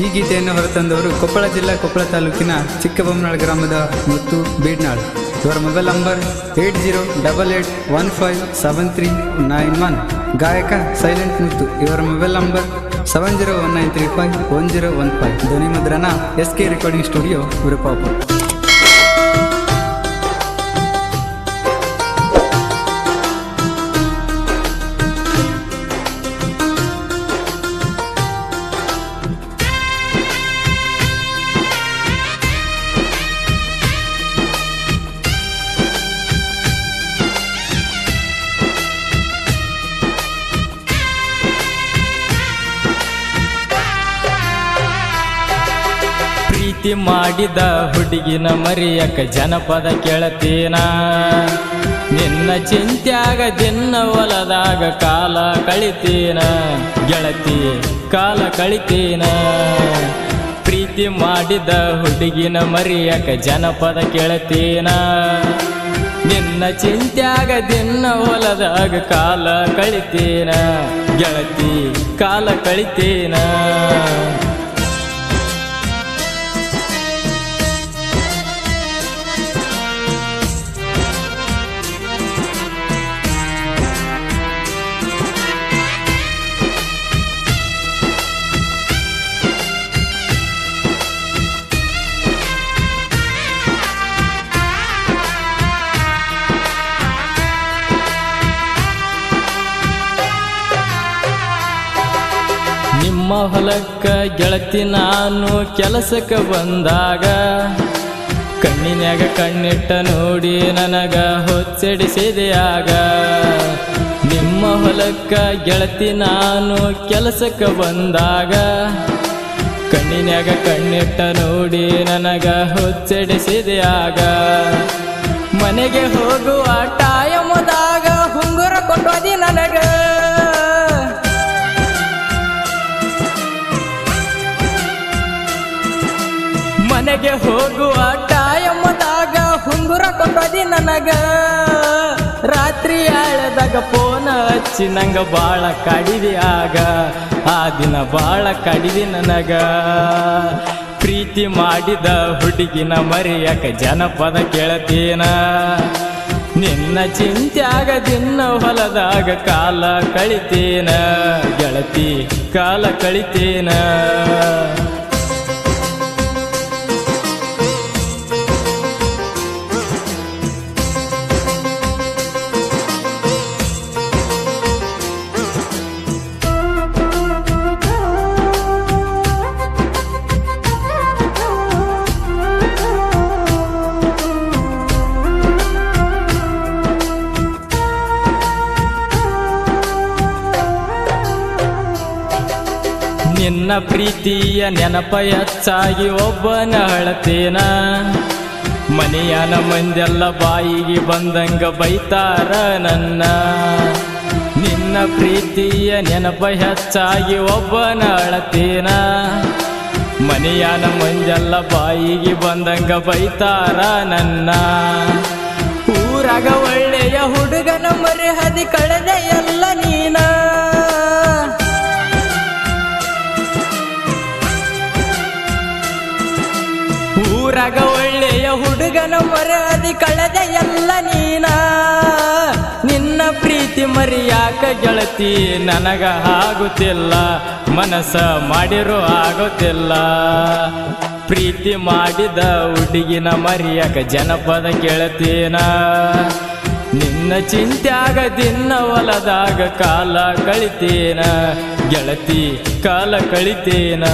ಈ ಗೀತೆಯನ್ನು ಹೊರತಂದವರು ಕೊಪ್ಪಳ ಜಿಲ್ಲಾ ಕೊಪ್ಪಳ ತಾಲೂಕಿನ ಚಿಕ್ಕಬೊಮ್ಮನಾಳ್ ಗ್ರಾಮದ ಮುತ್ತು ಬೀಡ್ನಾಳ್. ಇವರ ಮೊಬೈಲ್ ನಂಬರ್ 8088157391. ಗಾಯಕ ಸೈಲೆಂಟ್ ಮುತ್ತು. ಇವರ ಮೊಬೈಲ್ ನಂಬರ್ 7019351015. ಧ್ವನಿ ಮುದ್ರಣ SK ರೆಕಾರ್ಡಿಂಗ್ ಸ್ಟುಡಿಯೋ ಉರುಪಾಪುರ. ಪ್ರೀತಿ ಮಾಡಿದ ಹುಡುಗಿನ ಮರಿಯಕ ಜನಪದ ಕೇಳತೀನ. ನಿನ್ನ ಚಿಂತ್ಯಾಗ ದಿನ ಹೊಲದಾಗ ಕಾಲ ಕಳಿತೀನ ಗೆಳತಿ ಕಾಲ ಕಳಿತೀನ. ಪ್ರೀತಿ ಮಾಡಿದ ಹುಡುಗಿನ ಮರಿಯಕ ಜನಪದ ಕೇಳತೀನ. ನಿನ್ನ ಚಿಂತ್ಯಾಗ ದಿನ ಹೊಲದಾಗ ಕಾಲ ಕಳಿತೀನ ಗೆಳತಿ ಕಾಲ ಕಳಿತೀನ. ನಿಮ್ಮ ಹೊಲಕ್ಕ ಗೆಳತಿ ನಾನು ಕೆಲಸಕ್ಕೆ ಬಂದಾಗ ಕಣ್ಣಿನ್ಯಾಗ ಕಣ್ಣಿಟ್ಟ ನೋಡಿ ನನಗ ಹೊಚ್ಚಡಿಸಿದೆಯಾಗ. ನಿಮ್ಮ ಹೊಲಕ್ಕ ಗೆಳತಿ ನಾನು ಕೆಲಸಕ್ಕೆ ಬಂದಾಗ ಕಣ್ಣಿನ್ಯಾಗ ಕಣ್ಣಿಟ್ಟ ನೋಡಿ ನನಗ ಹೊಚ್ಚಡಿಸಿದೆಯಾಗ. ಮನೆಗೆ ಹೋಗುವ ಟೈಮದಾಗ ಹುಂಗುರ ಕೊಟ್ಟೋದಿ ನನಗ. ಮನೆಗೆ ಹೋಗುವ ಟೈಮದಾಗ ಹುಂಗುರ ಕೊಟ್ಟೋದಿ ನನಗ. ರಾತ್ರಿ ಆಳದಾಗ ಫೋನ್ ಹಚ್ಚಿ ನಂಗ ಬಾಳ ಕಡಿದಿ ಆಗ. ಆ ದಿನ ಬಾಳ ಕಡಿದಿ ನನಗ. ಪ್ರೀತಿ ಮಾಡಿದ ಹುಡುಗಿನ ಮರಿಯಕ ಜನಪದ ಕೇಳತೀನ. ನಿನ್ನ ಚಿಂತ್ಯಾಗ ದಿನ ಹೊಲದಾಗ ಕಾಲ ಕಳಿತೀನ ಗೆಳತಿ ಕಾಲ ಕಳಿತೀನ. ನಿನ್ನ ಪ್ರೀತಿಯ ನೆನಪ ಹೆಚ್ಚಾಗಿ ಒಬ್ಬನ ಅಳತೇನ. ಮನೆಯನ ಮಂದೆಲ್ಲ ಬಾಯಿಗೆ ಬಂದಂಗ ಬೈತಾರ ನನ್ನ. ನಿನ್ನ ಪ್ರೀತಿಯ ನೆನಪ ಹೆಚ್ಚಾಗಿ ಒಬ್ಬನ ಅಳತೇನ. ಮನೆಯನ ಮಂದೆಲ್ಲ ಬಾಯಿಗೆ ಬಂದಂಗ ಬೈತಾರ ನನ್ನ. ಊರಾಗ ಒಳ್ಳೆಯ ಹುಡುಗನ ಮರೆ ಹದಿ ಕಳೆದ ಎಲ್ಲ ನೀನ. ಊರಾಗ ಒಳ್ಳೆಯ ಹುಡುಗನ ಮರದಿ ಕಳೆದ ಎಲ್ಲ ನೀನ. ನಿನ್ನ ಪ್ರೀತಿ ಮರಿಯಾಕ ಗೆಳತಿ ನನಗ ಆಗುತ್ತಿಲ್ಲ. ಮನಸ್ಸ ಮಾಡಿರೋ ಆಗುತ್ತಿಲ್ಲ. ಪ್ರೀತಿ ಮಾಡಿದ ಹುಡುಗಿನ ಮರಿಯಾಕ ಜನಪದ ಕೇಳತೀನ. ನಿನ್ನ ಚಿಂತ್ಯಾಗ ದಿನ ಹೊಲದಾಗ ಕಾಲ ಕಳಿತೀನ ಗೆಳತಿ ಕಾಲ ಕಳಿತೀನ.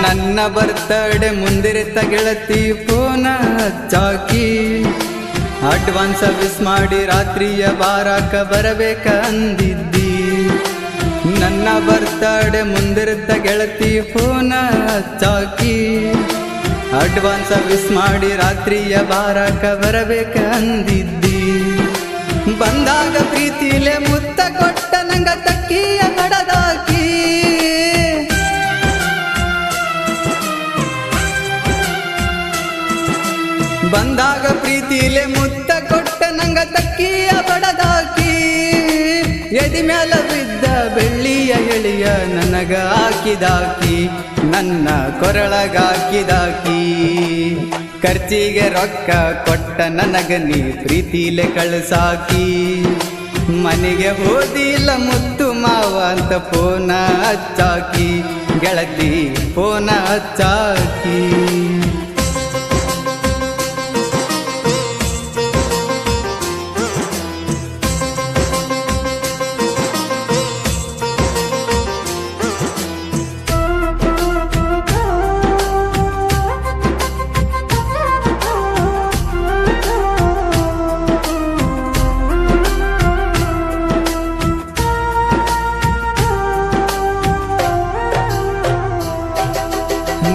ನನ್ನ ಬರ್ತಡೆ ಮುಂದಿರಿತ ಗೆಳತಿ ಫೋನ ಹಚ್ಚಾಕಿ. ಅಡ್ವಾನ್ಸ್ ವಿಸ್ ಮಾಡಿ ರಾತ್ರಿಯ ಬಾರಾಕ ಬರಬೇಕ ಅಂದಿದ್ದಿ. ನನ್ನ ಬರ್ತಡೆ ಮುಂದಿರುತ್ತ ಗೆಳತಿ ಫೋನ ಹಚ್ಚಾಕಿ ಅಡ್ವಾನ್ಸ್ ವಿಸ್ ಮಾಡಿ ರಾತ್ರಿಯ ಬಾರಕ ಬರಬೇಕ ಅಂದಿದ್ದಿ. ಬಂದಾಗ ಪ್ರೀತಿಲೆ ಮುತ್ತ ಕೊಟ್ಟ ನಂಗ ತಕ್ಕಿಯ ಬಡದಾಕಿ. ಬಂದಾಗ ಪ್ರೀತಿಲೆ ಮುತ್ತ ಕೊಟ್ಟ ನಂಗ ತಕ್ಕಿಯ ಬಡದಾಕಿ. ಎದಿ ಮ್ಯಾಲ ಬಿದ್ದ ಬೆಳ್ಳಿಯ ಎಳೆಯ ನನಗ ಹಾಕಿದಾಕಿ, ನನ್ನ ಕೊರಳಗಾಕಿದಾಕಿ. ಖರ್ಚಿಗೆ ರೊಕ್ಕ ಕೊಟ್ಟ ನನಗ ನೀ ಪ್ರೀತಿಲೆ ಕಳ್ಸಾಕಿ. ಮನೆಗೆ ಹೋದಿಲ್ಲ ಮುತ್ತು ಮಾವ ಅಂತ ಫೋನ ಹಚ್ಚಾಕಿ, ಗೆಳತಿ ಫೋನ ಹಚ್ಚಾಕಿ.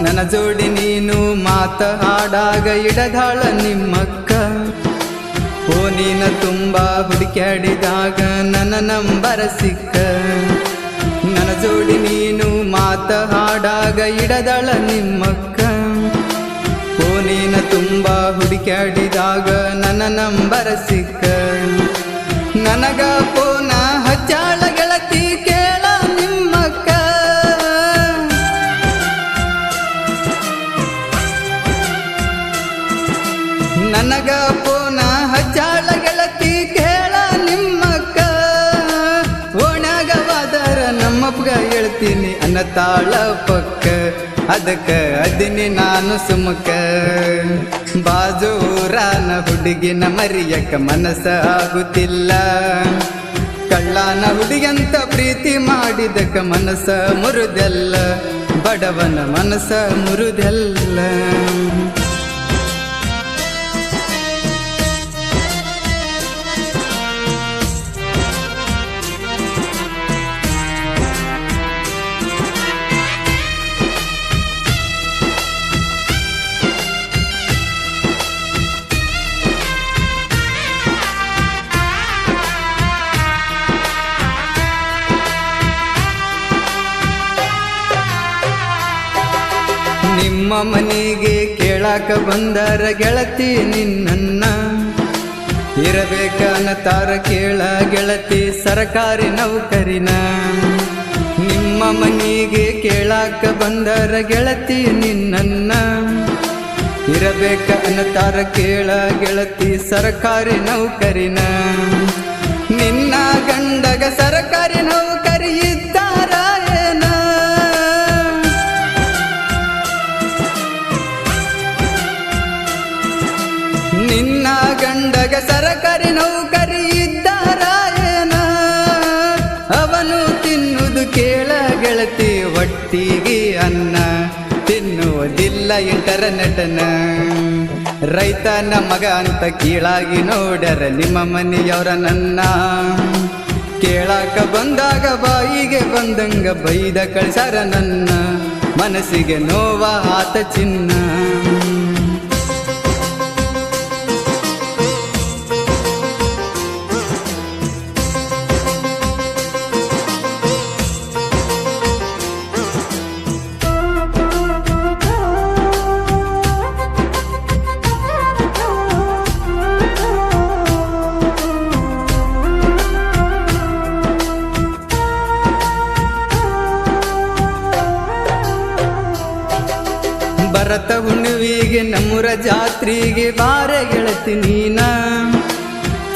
ನನ್ನ ಜೋಡಿ ನೀನು ಮಾತ ಹಾಡಾಗ ಇಡದಾಳ ನಿಮ್ಮಕ್ಕ. ಫೋನಿನ ತುಂಬ ಹುಡುಕ್ಯಾಡಿದಾಗ ನನ್ನ ನಂಬರ ಸಿಕ್ಕ. ನನ್ನ ಜೋಡಿ ನೀನು ಮಾತ ಹಾಡಾಗ ಇಡದಾಳ ನಿಮ್ಮಕ್ಕ. ಫೋನಿನ ತುಂಬ ಹುಡುಕ್ಯಾಡಿದಾಗ ನನ್ನ ನಂಬರ ಸಿಕ್ಕ. ನನಗ ಫೋನ ಹಚ್ಚಾಳ ಗೆಳತಿ ಕೇಳ ನಿಮ್ಮಕ್ಕ. ನನಗ ಫೋನ ಹಚ್ಚಾಳ ಗೆಳತಿ ಕೇಳ ನಿಮ್ಮಕ್ಕ. ಓಣ್ಯಾಗವಾದರ ನಮ್ಮಪ್ಪಗ ಹೇಳ್ತೀನಿ ಅನ್ನತಾಳ ಪಕ್ಕ. ಅದಕ್ಕ ಅದಿನಿ ನಾನು ಸುಮಕ. ಬಾಜೂರಾನ ಹುಡುಗಿನ ಮರಿಯಕ್ಕ ಮನಸ್ಸ ಆಗುತ್ತಿಲ್ಲ. ಕಳ್ಳಾನ ಹುಡುಗಂತ ಪ್ರೀತಿ ಮಾಡಿದಕ್ಕ ಮನಸ್ಸ ಮುರಿದೆಲ್ಲ. ಬಡವನ ಮನಸ್ಸ ಮುರಿದೆಲ್ಲ. ನಿಮ್ಮ ಮನೆಗೆ ಕೇಳಾಕ ಬಂದರ ಗೆಳತಿ ನಿನ್ನನ್ನ. ಇರಬೇಕನ್ನತಾರ ಕೇಳ ಗೆಳತಿ ಸರಕಾರಿ ನೌಕರಿನ. ನಿಮ್ಮ ಮನೆಗೆ ಕೇಳಾಕ ಬಂದರ ಗೆಳತಿ ನಿನ್ನನ್ನ. ಇರಬೇಕನ್ನತಾರ ಕೇಳ ಗೆಳತಿ ಸರಕಾರಿ ನೌಕರಿನ. ನಿನ್ನ ಗಂಡಗ ಸರಕಾರಿ ನೌಕರಿ ಇದ್ದಾರ ಏನ? ನಿನ್ನ ಗಂಡಗ ಸರಕಾರಿ ನೌಕರಿ ಇದ್ದಾರ ಏನ? ಅವನು ತಿನ್ನುವುದು ಕೇಳ ಗೆಳತಿ ಒಟ್ಟಿಗೆ ಅನ್ನ. ತಿನ್ನುವುದಿಲ್ಲ ಇಂಟರ್ನೆಟ್ನ. ರೈತನ ಮಗ ಅಂತ ಕೀಳಾಗಿ ನೋಡ್ಯಾರ ನಿಮ್ಮ ಮನೆಯವರ ನನ್ನ. ಕೇಳಾಕ ಬಂದಾಗ ಬಾಯಿಗೆ ಬಂದಂಗ ಬೈದ ಕಳ್ಸಾರ ನನ್ನ. ಮನಸ್ಸಿಗೆ ನೋವ ಆತ ಚಿನ್ನ. ಬರತ ಹುಣ್ಣಿವಿಗೆ ನಮ್ಮೂರ ಜಾತ್ರೆಗೆ ಬಾರೆ ಗೆಳತಿ ನೀನ.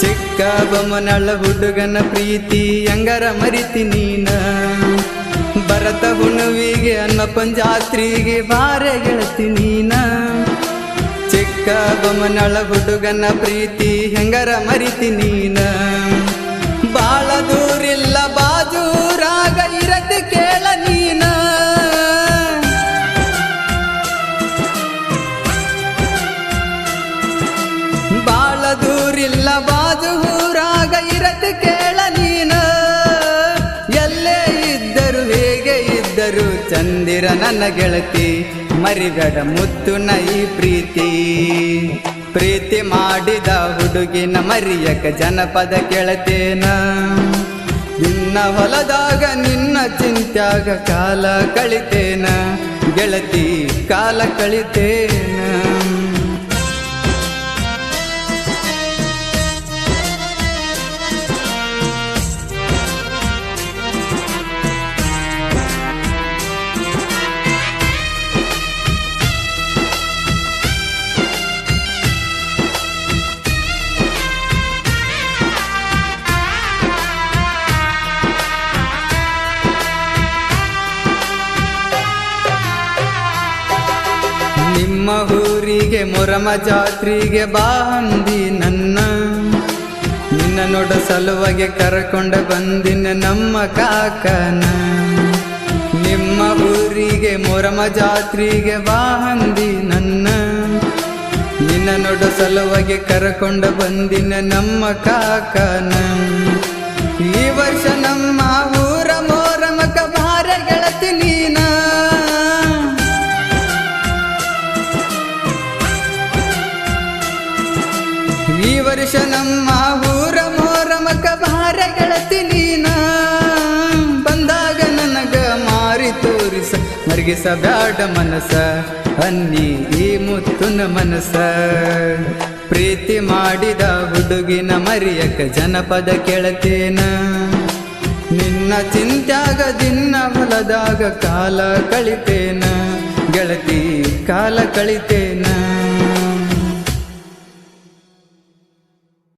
ಚಿಕ್ಕ ಬೊಮ್ಮನಳ ಹುಡುಗನ ಪ್ರೀತಿ ಅಂಗರ ಮರಿತಿ ನೀನ. ಬರತ ಹುಣ್ಣಿವಿಗೆ ಅನ್ನಪ್ಪನ ಜಾತ್ರೆಗೆ ಬಾರೆ ಗೆಳತಿ ನೀನ. ಚಿಕ್ಕ ಬೊಮ್ಮನಳ ಹುಡುಗನ ಪ್ರೀತಿ ಹೆಂಗರ ಮರಿತಿ ನೀನ. ಬಾಳ ದೂರಿಲ್ಲ ಬಾಜೂರಾಗ ಇರತಿ ಕೇಳ ನೀನ. ಬಾಳ ದೂರಿಲ್ಲ ಬಾಜು ಊರಾಗ ಇರತ್ ಕೇಳ ನೀನ. ಎಲ್ಲೇ ನನ್ನ ಗೆಳತಿ ಮರಿಬೇಡ ಮುತ್ತುನ ಈ ಪ್ರೀತಿ. ಪ್ರೀತಿ ಮಾಡಿದ ಹುಡುಗಿನ ಮರಿಯಕ ಜನಪದ ಕೇಳತೇನ. ನಿನ್ನ ಹೊಲದಾಗ ನಿನ್ನ ಚಿಂತ್ಯಾಗ ಕಾಲ ಕಳಿತೇನ ಗೆಳತಿ ಕಾಲ ಕಳಿತೇನ. ನಿಮ್ಮ ಊರಿಗೆ ಮೊರಮ ಜಾತ್ರೆಗೆ ಬಾಂದಿ ನನ್ನ. ನಿನ್ನ ನೋಡ ಸಲುವಾಗಿ ಕರ್ಕೊಂಡ ಬಂದಿನ ನಮ್ಮ ಕಾಕನ. ನಿಮ್ಮ ಊರಿಗೆ ಮೊರಮ ಜಾತ್ರೆಗೆ ಬಾಂದಿ ನನ್ನ. ನಿನ್ನ ನೋಡ ಸಲುವಾಗಿ ಕರ್ಕೊಂಡ ಬಂದಿನ ನಮ್ಮ ಕಾಕನ. ಈ ವರ್ಷ ನಮ್ಮ ಊರ ಮೊರಮಕ ಬಾರ ಗೆಳತಿ ನೀನ. ಈ ವರ್ಷ ನಮ್ಮ ಊರ ಮೊರಮಕ ಬಾರ ಗೆಳತಿ ನೀನ. ಬಂದಾಗ ನನಗ ಮಾರಿ ತೋರಿಸ ಮರ್ಗಿಸ ಬ್ಯಾಡ ಮನಸ ಅನ್ನಿ ಈ ಮುತ್ತುನ ಮನಸ. ಪ್ರೀತಿ ಮಾಡಿದ ಹುಡುಗಿನ ಮರಿಯಕ ಜನಪದ ಕೇಳತೇನ. ನಿನ್ನ ಚಿಂತ್ಯಾಗ ದಿನ ಹೊಲದಾಗ ಕಾಲ ಕಳಿತೇನ ಗೆಳತಿ ಕಾಲ ಕಳಿತೇನ.